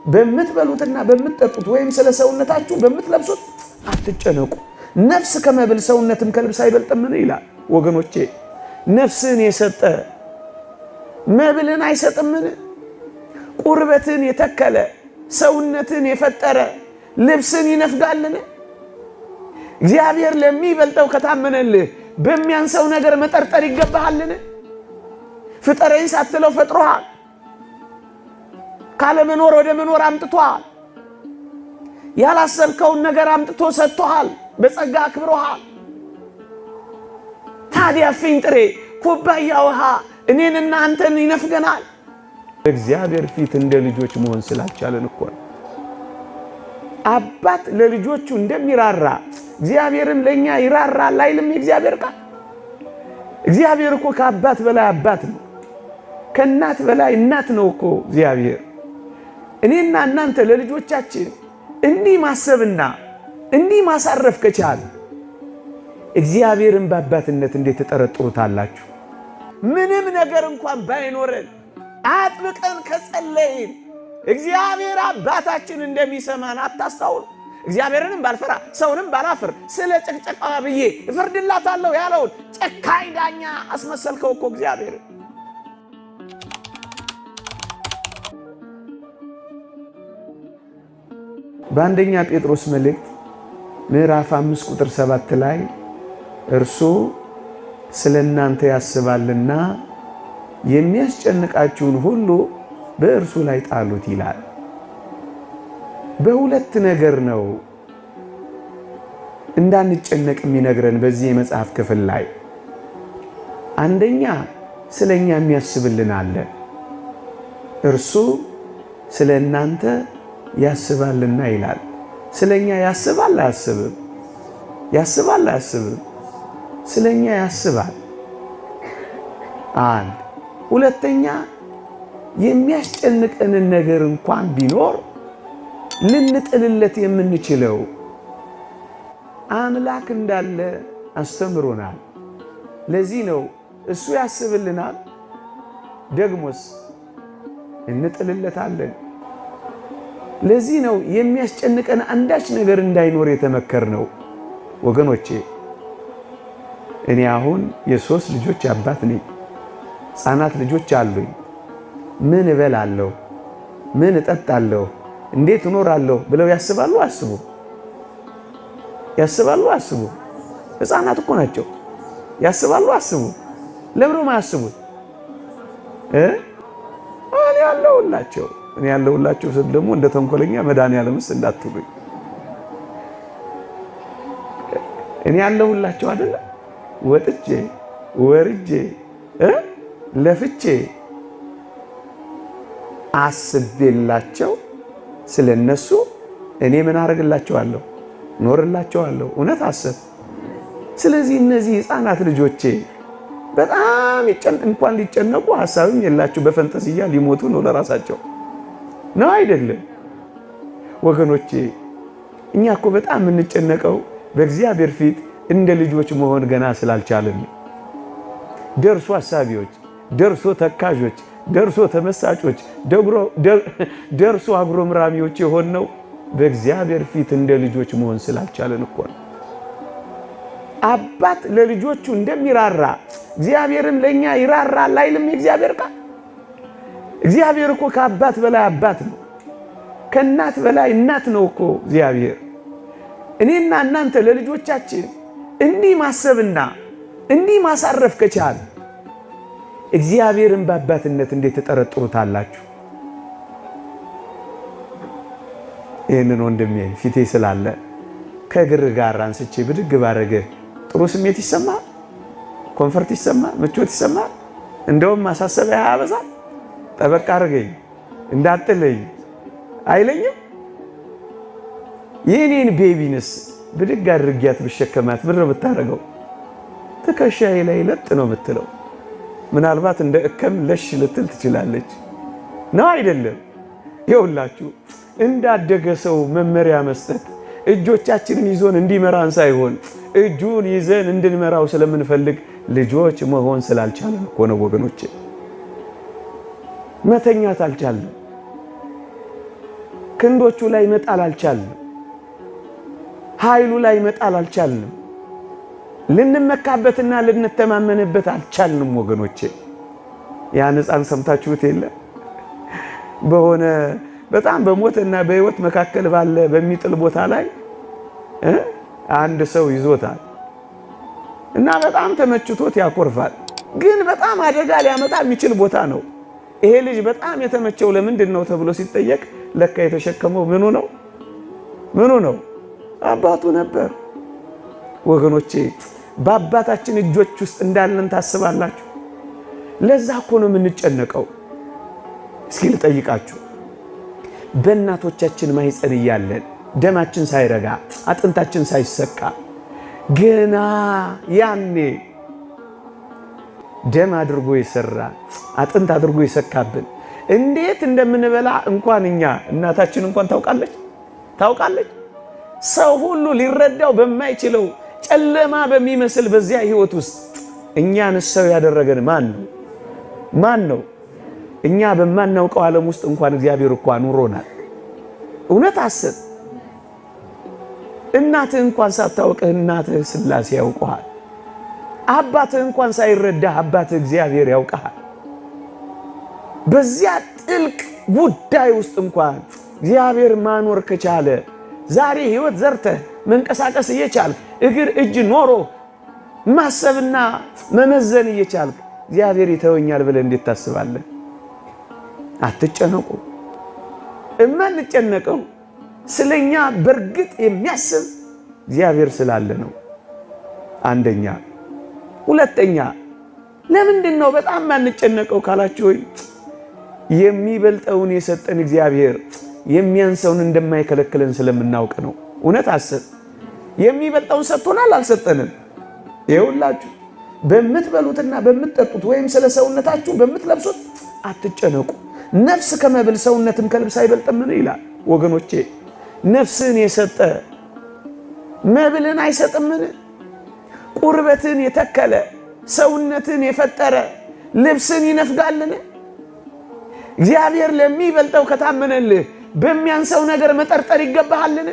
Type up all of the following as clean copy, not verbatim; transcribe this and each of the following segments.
በምትበሉትና በምትጠጡት ወይም ስለ ሰውነታችሁ በምትለብሱት አትጨነቁ። ነፍስ ከመብል ሰውነትም ከልብስ አይበልጥምን ይላል። ወገኖቼ ነፍስን የሰጠ መብልን አይሰጥምን? ቁርበትን የተከለ ሰውነትን የፈጠረ ልብስን ይነፍጋልን? እግዚአብሔር ለሚበልጠው ከታመነልህ በሚያንሰው ነገር መጠርጠር ይገባሃልን? ፍጠረኝ ሳትለው ፈጥሮሃል። ካለመኖር ወደ መኖር አምጥቶሃል። ያላሰብከውን ነገር አምጥቶ ሰጥቶሃል። በጸጋ አክብሮሃል። ታዲያ ፍንጥሬ ኩባያ ውሃ እኔንና አንተን ይነፍገናል? በእግዚአብሔር ፊት እንደ ልጆች መሆን ስላልቻለን እኮ ነው። አባት ለልጆቹ እንደሚራራ እግዚአብሔርን ለኛ ይራራል አይልም የእግዚአብሔር ቃል? እግዚአብሔር እኮ ከአባት በላይ አባት ነው። ከእናት በላይ እናት ነው እኮ እግዚአብሔር። እኔና እናንተ ለልጆቻችን እንዲህ ማሰብና እንዲህ ማሳረፍ ከቻለ እግዚአብሔርን በአባትነት እንዴት ተጠረጥሩታላችሁ? ምንም ነገር እንኳን ባይኖረን አጥብቀን ከጸለይን እግዚአብሔር አባታችን እንደሚሰማን አታስታውሉ? እግዚአብሔርንም ባልፈራ ሰውንም ባላፍር ስለ ጨቅጨቃዋ ብዬ እፈርድላታለሁ ያለውን ጨካኝ ዳኛ አስመሰልከው እኮ እግዚአብሔር። በአንደኛ ጴጥሮስ መልእክት ምዕራፍ 5 ቁጥር 7 ላይ እርሱ ስለ እናንተ ያስባልና የሚያስጨንቃችሁን ሁሉ በእርሱ ላይ ጣሉት ይላል። በሁለት ነገር ነው እንዳንጨነቅ የሚነግረን በዚህ የመጽሐፍ ክፍል ላይ። አንደኛ ስለኛ የሚያስብልን አለ። እርሱ ስለ እናንተ ያስባልና ይላል። ስለኛ ያስባል አያስብም? ያስባል አያስብም? ስለኛ ያስባል። አንድ ሁለተኛ የሚያስጨንቀንን ነገር እንኳን ቢኖር ልንጥልለት የምንችለው አምላክ እንዳለ አስተምሮናል። ለዚህ ነው እሱ ያስብልናል፣ ደግሞስ እንጥልለታለን። ለዚህ ነው የሚያስጨንቀን አንዳች ነገር እንዳይኖር የተመከርነው። ወገኖቼ እኔ አሁን የ3 ልጆች አባት ነኝ። ሕፃናት ልጆች አሉኝ። ምን እበላለሁ፣ ምን እጠጣለሁ፣ እንዴት እኖራለሁ ብለው ያስባሉ አስቡ? ያስባሉ አስቡ? ሕፃናት እኮ ናቸው። ያስባሉ አስቡ? ለምን ማያስቡት? እኔ ያለሁላቸው ስል ደግሞ እንደ ተንኮለኛ መድኃኒዓለምስ እንዳትሉኝ። እኔ ያለሁላቸው አይደለ? ወጥቼ ወርጄ ለፍቼ አስቤላቸው ስለነሱ እኔ ምን አደርግላቸዋለሁ? ኖርላቸዋለሁ። እውነት አሰብ። ስለዚህ እነዚህ ሕፃናት ልጆቼ በጣም እንኳን ሊጨነቁ ሐሳብም የላቸው፣ በፈንጠዝያ ሊሞቱ ነው ለራሳቸው ነው አይደለም? ወገኖቼ እኛ እኮ በጣም የምንጨነቀው በእግዚአብሔር ፊት እንደ ልጆች መሆን ገና ስላልቻለን። ደርሶ አሳቢዎች፣ ደርሶ ተካዦች፣ ደርሶ ተመሳጮች፣ ደርሶ አጉረምራሚዎች የሆነው በእግዚአብሔር ፊት እንደ ልጆች መሆን ስላልቻለን እኮ ነው። አባት ለልጆቹ እንደሚራራ እግዚአብሔርም ለኛ ይራራል አይልም የእግዚአብሔር ቃል? እግዚአብሔር እኮ ከአባት በላይ አባት ነው። ከእናት በላይ እናት ነው እኮ እግዚአብሔር። እኔና እናንተ ለልጆቻችን እንዲህ ማሰብና እንዲህ ማሳረፍ ከቻለ እግዚአብሔርን በአባትነት እንዴት ተጠረጥሩታላችሁ? ይህንን ወንድሜ ፊቴ ስላለ ከእግር ጋር አንስቼ ብድግ ባረገ ጥሩ ስሜት ይሰማል? ኮንፈርት ይሰማል? ምቾት ይሰማል? እንደውም ማሳሰቢያ ያበዛል። ጠበቅ አድርገኝ እንዳትለኝ አይለኝም? የኔን ቤቢንስ ብድግ አድርጊያት ብሸከማት ብር ብታረገው ትከሻዬ ላይ ለጥ ነው የምትለው። ምናልባት እንደ እከም ለሽ ልትል ትችላለች። ነው አይደለም? ይኸውላችሁ እንዳደገ ሰው መመሪያ መስጠት እጆቻችንን ይዞን እንዲመራን ሳይሆን እጁን ይዘን እንድንመራው ስለምንፈልግ ልጆች መሆን ስላልቻለን እኮ ነው ወገኖቼ። መተኛት አልቻለም። ክንዶቹ ላይ መጣል አልቻልንም። ኃይሉ ላይ መጣል አልቻልንም። ልንመካበትና ልንተማመንበት አልቻልንም ወገኖቼ። ያን ሕፃን ሰምታችሁት የለ በሆነ በጣም በሞትና በሕይወት መካከል ባለ በሚጥል ቦታ ላይ አንድ ሰው ይዞታል እና በጣም ተመችቶት ያኮርፋል። ግን በጣም አደጋ ሊያመጣ የሚችል ቦታ ነው። ይሄ ልጅ በጣም የተመቸው ለምንድን ነው ተብሎ ሲጠየቅ ለካ የተሸከመው ምኑ ነው? አባቱ ነበር። ወገኖቼ በአባታችን እጆች ውስጥ እንዳለን ታስባላችሁ? ለዛ እኮ ነው የምንጨነቀው። እስኪ ልጠይቃችሁ፣ በእናቶቻችን ማህፀን እያለን ደማችን ሳይረጋ አጥንታችን ሳይሰቃ ገና ያኔ ደም አድርጎ የሰራ አጥንት አድርጎ የሰካብን እንዴት እንደምንበላ እንኳን እኛ እናታችን እንኳን ታውቃለች። ሰው ሁሉ ሊረዳው በማይችለው ጨለማ በሚመስል በዚያ ህይወት ውስጥ እኛን ሰው ያደረገን ማን ነው? እኛ በማናውቀው ዓለም ውስጥ እንኳን እግዚአብሔር እኮ አኑሮናል። እውነት አስብ። እናትህ እንኳን ሳታውቅህ እናትህ ሥላሴ ያውቀዋል። አባትህ እንኳን ሳይረዳህ አባትህ እግዚአብሔር ያውቀሃል። በዚያ ጥልቅ ጉዳይ ውስጥ እንኳን እግዚአብሔር ማኖር ከቻለ ዛሬ ህይወት ዘርተህ መንቀሳቀስ እየቻልክ እግር እጅ ኖሮ ማሰብና መመዘን እየቻልክ እግዚአብሔር ይተወኛል ብለህ እንዴት ታስባለህ? አትጨነቁ። እማንጨነቀው ስለኛ በርግጥ የሚያስብ እግዚአብሔር ስላለ ነው። አንደኛ። ሁለተኛ ለምንድን ነው በጣም ማንጨነቀው ካላችሁ የሚበልጠውን የሰጠን እግዚአብሔር የሚያንሰውን እንደማይከለክለን ስለምናውቅ ነው። እውነት አስብ። የሚበልጠውን ሰጥቶናል አልሰጠንም? ይኸውላችሁ በምትበሉትና በምትጠጡት ወይም ስለ ሰውነታችሁ በምትለብሱት አትጨነቁ። ነፍስ ከመብል ሰውነትም ከልብስ አይበልጥምን ይላል። ወገኖቼ ነፍስን የሰጠ መብልን አይሰጥምን? ቁርበትን የተከለ ሰውነትን የፈጠረ ልብስን ይነፍጋልን? እግዚአብሔር ለሚበልጠው ከታመነልህ በሚያንሰው ነገር መጠርጠር ይገባሃልን?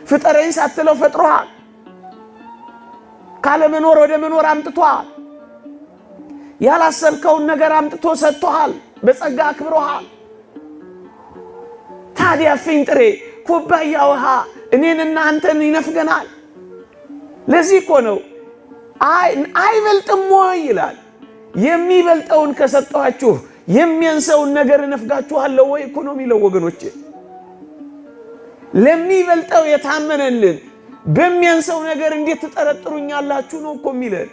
ፍጠረኝ ሳትለው ፈጥሮሃል። ካለመኖር ወደ መኖር አምጥቶሃል። ያላሰብከውን ነገር አምጥቶ ሰጥቶሃል። በጸጋ አክብሮሃል። ታዲያ ፍንጥሬ ኩባያ ውሃ እኔንና አንተን ይነፍገናል? ለዚህ እኮ ነው አይበልጥም ወይ ይላል። የሚበልጠውን ከሰጠኋችሁ የሚያንሰውን ነገር እነፍጋችኋለሁ ወይ እኮ ነው የሚለው ወገኖቼ። ለሚበልጠው የታመነልን በሚያንሰው ነገር እንዴት ትጠረጥሩኛላችሁ ነው እኮ የሚለን።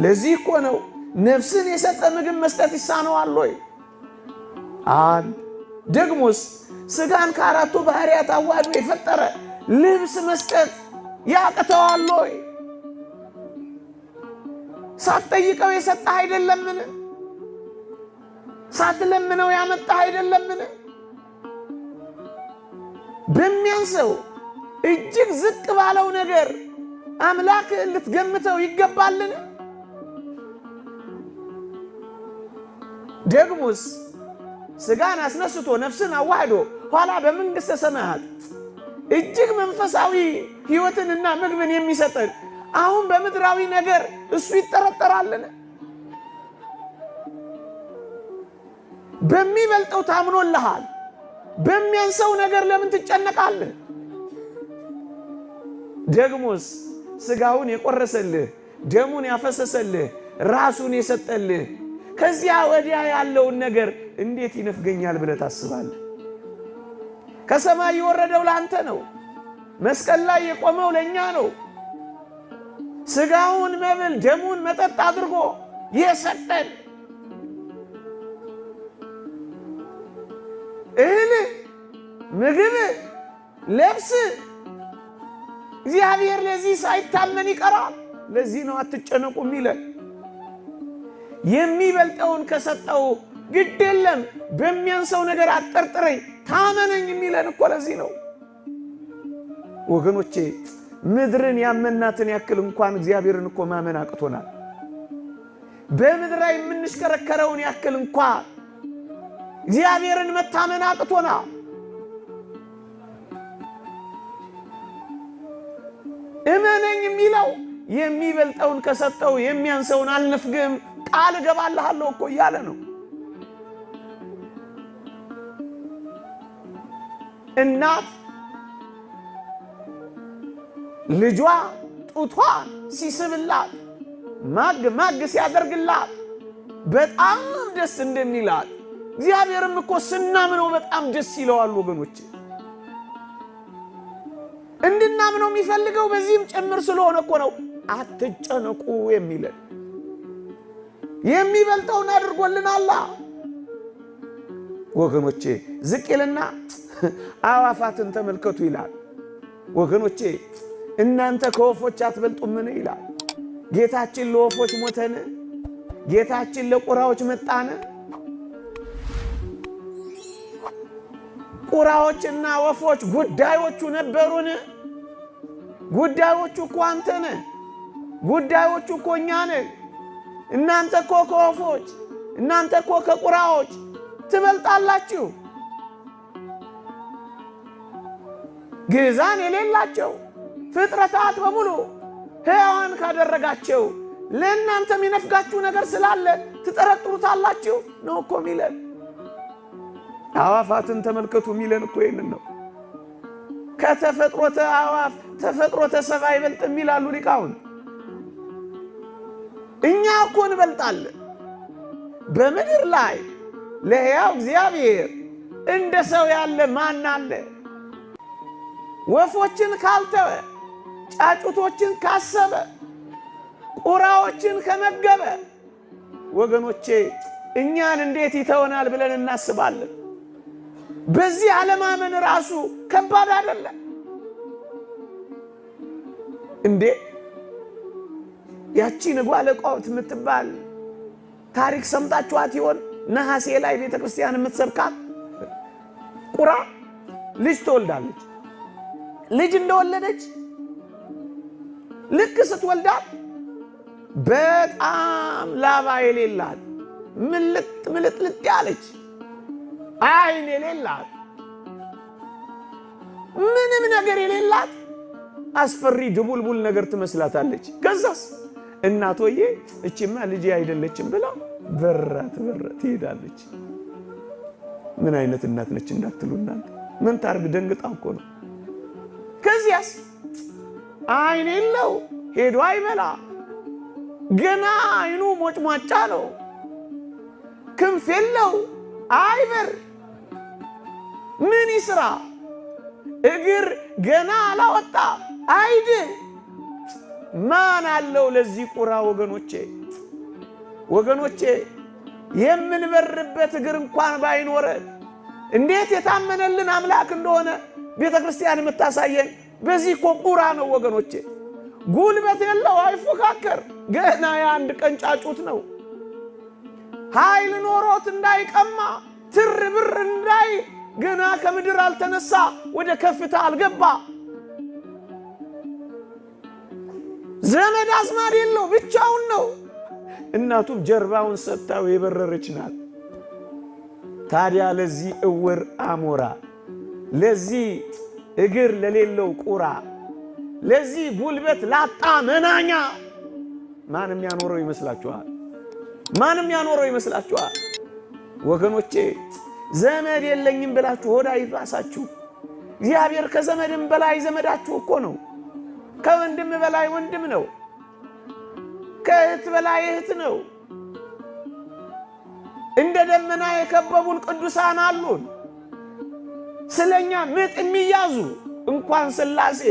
ለዚህ እኮ ነው ነፍስን የሰጠ ምግብ መስጠት ይሳነዋል ወይ? ደግሞስ ስጋን ከአራቱ ባህሪያት አዋህዶ የፈጠረ ልብስ መስጠት ያቅተዋል ወይ? ሳትጠይቀው የሰጠህ አይደለምን? ሳትለምነው ያመጣህ አይደለምን? በሚያንሰው እጅግ ዝቅ ባለው ነገር አምላክህን ልትገምተው ይገባልን? ደግሞስ ስጋን አስነስቶ ነፍስን አዋህዶ ኋላ በመንግሥተ ሰማያት እጅግ መንፈሳዊ ሕይወትንና ምግብን የሚሰጠን አሁን በምድራዊ ነገር እሱ ይጠረጠራልን? በሚበልጠው ታምኖልሃል። በሚያንሰው ነገር ለምን ትጨነቃለህ? ደግሞስ ስጋውን የቆረሰልህ ደሙን ያፈሰሰልህ ራሱን የሰጠልህ ከዚያ ወዲያ ያለውን ነገር እንዴት ይነፍገኛል ብለህ ታስባለህ? ከሰማይ የወረደው ለአንተ ነው። መስቀል ላይ የቆመው ለእኛ ነው። ስጋውን መብል ደሙን መጠጥ አድርጎ የሰጠን እህል ምግብ ለብስ እግዚአብሔር ለዚህ ሳይታመን ይቀራል። ለዚህ ነው አትጨነቁ የሚለን። የሚበልጠውን ከሰጠው ግድ የለም በሚያንሰው ነገር አጠርጥረኝ ታመነኝ የሚለን እኮ ለዚህ ነው ወገኖቼ። ምድርን ያመናትን ያክል እንኳን እግዚአብሔርን እኮ ማመን አቅቶናል። በምድር ላይ የምንሽከረከረውን ያክል እንኳን እግዚአብሔርን መታመን አቅቶና እመነኝ የሚለው የሚበልጠውን ከሰጠው የሚያንሰውን አልነፍግም ቃል እገባልሃለሁ እኮ እያለ ነው። እናት ልጇ ጡቷን ሲስብላት ማግ ሲያደርግላት በጣም ደስ እንደሚላት እግዚአብሔርም እኮ ስናምነው በጣም ደስ ይለዋል ወገኖች። እንድናምነው የሚፈልገው በዚህም ጭምር ስለሆነ እኮ ነው አትጨነቁ የሚለን። የሚበልጠውን አድርጎልናል ወገኖቼ። ዝቅ ይልና አዋፋትን ተመልከቱ ይላል። ወገኖቼ እናንተ ከወፎች አትበልጡምን ይላል። ጌታችን ለወፎች ሞተን? ጌታችን ለቁራዎች መጣን? ቁራዎችና ወፎች ጉዳዮቹ ነበሩን? ጉዳዮቹ እኮ አንተ ነህ። ጉዳዮቹ እኮ እኛ ነን። እናንተ እኮ ከወፎች እናንተ እኮ ከቁራዎች ትበልጣላችሁ። ግዛን የሌላቸው ፍጥረታት በሙሉ ሕያዋን ካደረጋቸው ለእናንተ የሚነፍጋችሁ ነገር ስላለ ትጠረጥሩታላችሁ ነው እኮ ሚለን። አዋፋትን ተመልከቱ ሚለን እኮ ይህንን ነው። ከተፈጥሮተ አዋፍ ተፈጥሮተ ሰብእ አይበልጥም ይላሉ ሊቃውንት። እኛ እኮ እንበልጣለን። በምድር ላይ ለሕያው እግዚአብሔር እንደ ሰው ያለ ማን አለ? ወፎችን ካልተወ፣ ጫጩቶችን ካሰበ፣ ቁራዎችን ከመገበ ወገኖቼ እኛን እንዴት ይተወናል ብለን እናስባለን? በዚህ ዓለማመን ራሱ ከባድ አይደለም እንዴ? ያቺ ንጓለ ቆብት የምትባል ታሪክ ሰምታችኋት ይሆን? ነሐሴ ላይ ቤተ ክርስቲያን የምትሰብካት ቁራ ልጅ ትወልዳለች። ልጅ እንደወለደች ልክ ስትወልዳት በጣም ላባ የሌላት ምልጥልጥ ያለች አይን የሌላት ምንም ነገር የሌላት አስፈሪ ድቡልቡል ነገር ትመስላታለች። ከዛስ እናቶዬ እቺማ ልጅ አይደለችም ብላ በራት ትሄዳለች። ምን አይነት እናት ነች እንዳትሉ እናንተ ምን ታርግ? ደንግጣ እኮ ነው። ከዚያስ አይን የለው ሄዶ አይበላ፣ ገና አይኑ ሞጭሟጫ ነው። ክንፍ የለው አይበር፣ ምን ይስራ? እግር ገና አላወጣ አይድህ። ማን አለው ለዚህ ቁራ? ወገኖቼ የምንበርበት እግር እንኳን ባይኖረ እንዴት የታመነልን አምላክ እንደሆነ ቤተ ክርስቲያን የምታሳየን በዚህ እኮ ቁራ ነው ወገኖቼ። ጉልበት የለው አይፎካከር፣ ገና የአንድ ቀን ጫጩት ነው። ኃይል ኖሮት እንዳይቀማ ትር ብር እንዳይ ገና ከምድር አልተነሳ፣ ወደ ከፍታ አልገባ። ዘመድ አዝማድ የለው፣ ብቻውን ነው። እናቱም ጀርባውን ሰጥታው የበረረች ናት። ታዲያ ለዚህ እውር አሞራ፣ ለዚህ እግር ለሌለው ቁራ፣ ለዚህ ጉልበት ላጣ መናኛ ማንም ያኖረው ይመስላችኋል? ማንም ያኖረው ይመስላችኋል? ወገኖቼ ዘመድ የለኝም ብላችሁ ሆዳ ይባሳችሁ። እግዚአብሔር ከዘመድም በላይ ዘመዳችሁ እኮ ነው። ከወንድም በላይ ወንድም ነው። ከእህት በላይ እህት ነው። እንደ ደመና የከበቡን ቅዱሳን አሉን። ስለኛ ምጥ የሚያዙ እንኳን ሥላሴ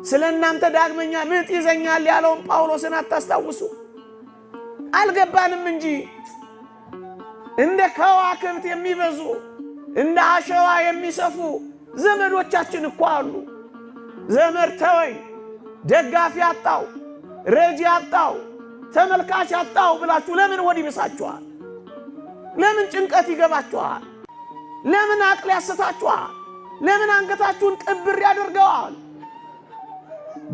ስለ እናንተ ዳግመኛ ምጥ ይዘኛል ያለውን ጳውሎስን አታስታውሱ? አልገባንም እንጂ እንደ ከዋክብት የሚበዙ እንደ አሸዋ የሚሰፉ ዘመዶቻችን እኮ አሉ። ዘመድ ተወኝ፣ ደጋፊ አጣው፣ ረጂ አጣው፣ ተመልካች አጣው ብላችሁ ለምን ሆድ ይብሳችኋል? ለምን ጭንቀት ይገባችኋል? ለምን አቅል ያስታችኋል? ለምን አንገታችሁን ቅብር ያደርገዋል?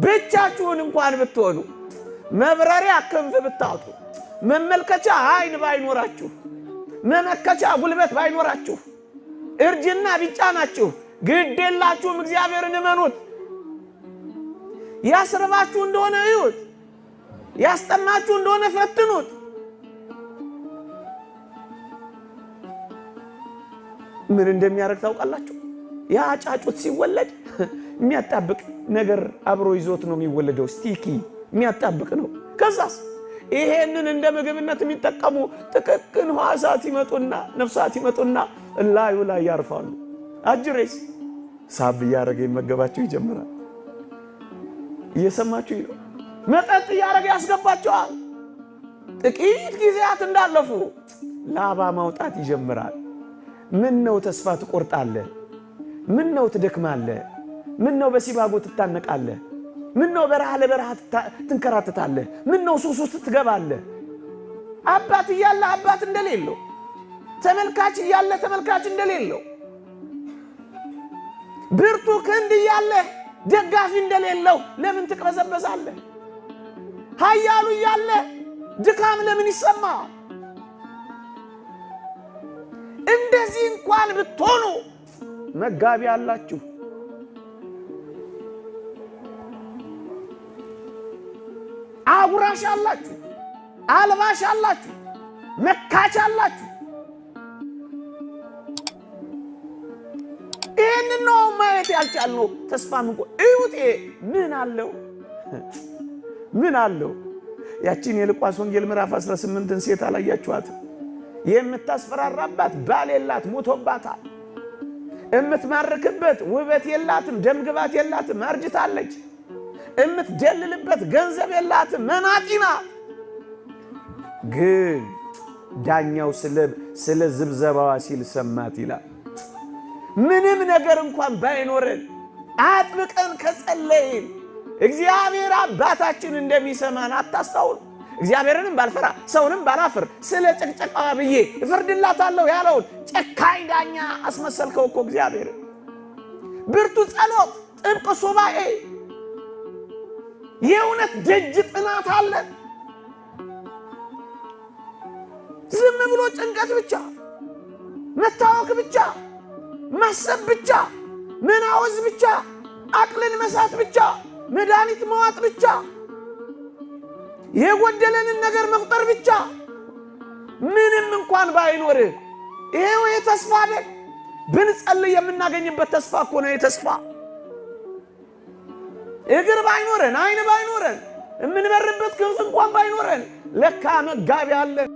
ብቻችሁን እንኳን ብትሆኑ፣ መብረሪያ ክንፍ ብታጡ፣ መመልከቻ አይን ባይኖራችሁ፣ መመከቻ ጉልበት ባይኖራችሁ እርጅና ቢጫናችሁ ግድ የላችሁም። እግዚአብሔርን እመኑት። ያስርባችሁ እንደሆነ እዩት፣ ያስጠማችሁ እንደሆነ ፈትኑት። ምን እንደሚያደርግ ታውቃላችሁ? ያ ጫጩት ሲወለድ የሚያጣብቅ ነገር አብሮ ይዞት ነው የሚወለደው። ስቲኪ የሚያጣብቅ ነው። ከዛስ ይሄንን እንደ ምግብነት የሚጠቀሙ ጥቅቅን ሕዋሳት ይመጡና ነፍሳት ይመጡና ላዩ ላይ ያርፋሉ። አጅሬስ ሳብ እያደረገ ይመገባቸው ይጀምራል። እየሰማችሁ ነው። መጠጥ እያደረገ ያስገባቸዋል። ጥቂት ጊዜያት እንዳለፉ ላባ ማውጣት ይጀምራል። ምን ነው ተስፋ ትቆርጣለህ? ምን ነው ትደክማለህ? ምን ነው በሲባጎ ትታነቃለህ? ምን ነው በረሃ ለበረሃ ትንከራተታለህ? ምን ነው ሱስ ውስጥ ትገባለህ? አባት እያለ አባት እንደሌለው፣ ተመልካች እያለ ተመልካች እንደሌለው፣ ብርቱ ክንድ እያለ ደጋፊ እንደሌለው ለምን ትቅበዘበዛለህ? ኃያሉ እያለ ድካም ለምን ይሰማ? እንደዚህ እንኳን ብትሆኑ መጋቢ አላችሁ። አጉራሽ አላችሁ፣ አልባሽ አላችሁ፣ መካች አላችሁ። ይህንን ነው ማየት ያልቻልነው። ተስፋ እዩት። ምን አለው? ምን አለው? ያቺን የሉቃስ ወንጌል ምዕራፍ 18ን ሴት አላያችኋት? የምታስፈራራባት ባል የላት፣ ሞቶባታል። የምትማርክበት ውበት የላትም፣ ደምግባት የላትም፣ አርጅታለች። የምትደልልበት ገንዘብ የላትም፣ መናጢ ናት። ግን ዳኛው ስለ ዝብዘባዋ ሲል ሰማት ይላል። ምንም ነገር እንኳን ባይኖረን አጥብቀን ከጸለይን እግዚአብሔር አባታችን እንደሚሰማን አታስታውሉ? እግዚአብሔርንም ባልፈራ ሰውንም ባላፍር ስለ ጨቅጨቃዋ ብዬ እፈርድላታለሁ ያለውን ጨካኝ ዳኛ አስመሰልከው እኮ እግዚአብሔር። ብርቱ ጸሎት፣ ጥብቅ ሱባኤ፣ የእውነት ደጅ ጥናት አለ። ዝም ብሎ ጭንቀት ብቻ፣ መታወክ ብቻ፣ ማሰብ ብቻ፣ መናወዝ ብቻ፣ አቅልን መሳት ብቻ፣ መድኃኒት መዋጥ ብቻ፣ የጎደለንን ነገር መቁጠር ብቻ። ምንም እንኳን ባይኖርህ ይሄው የተስፋ አይደል? ብንጸልይ የምናገኝበት ተስፋ እኮ ነው። የተስፋ እግር ባይኖረን፣ አይን ባይኖረን፣ የምንበርበት ክንፍ እንኳን ባይኖረን ለካ መጋቢ አለን።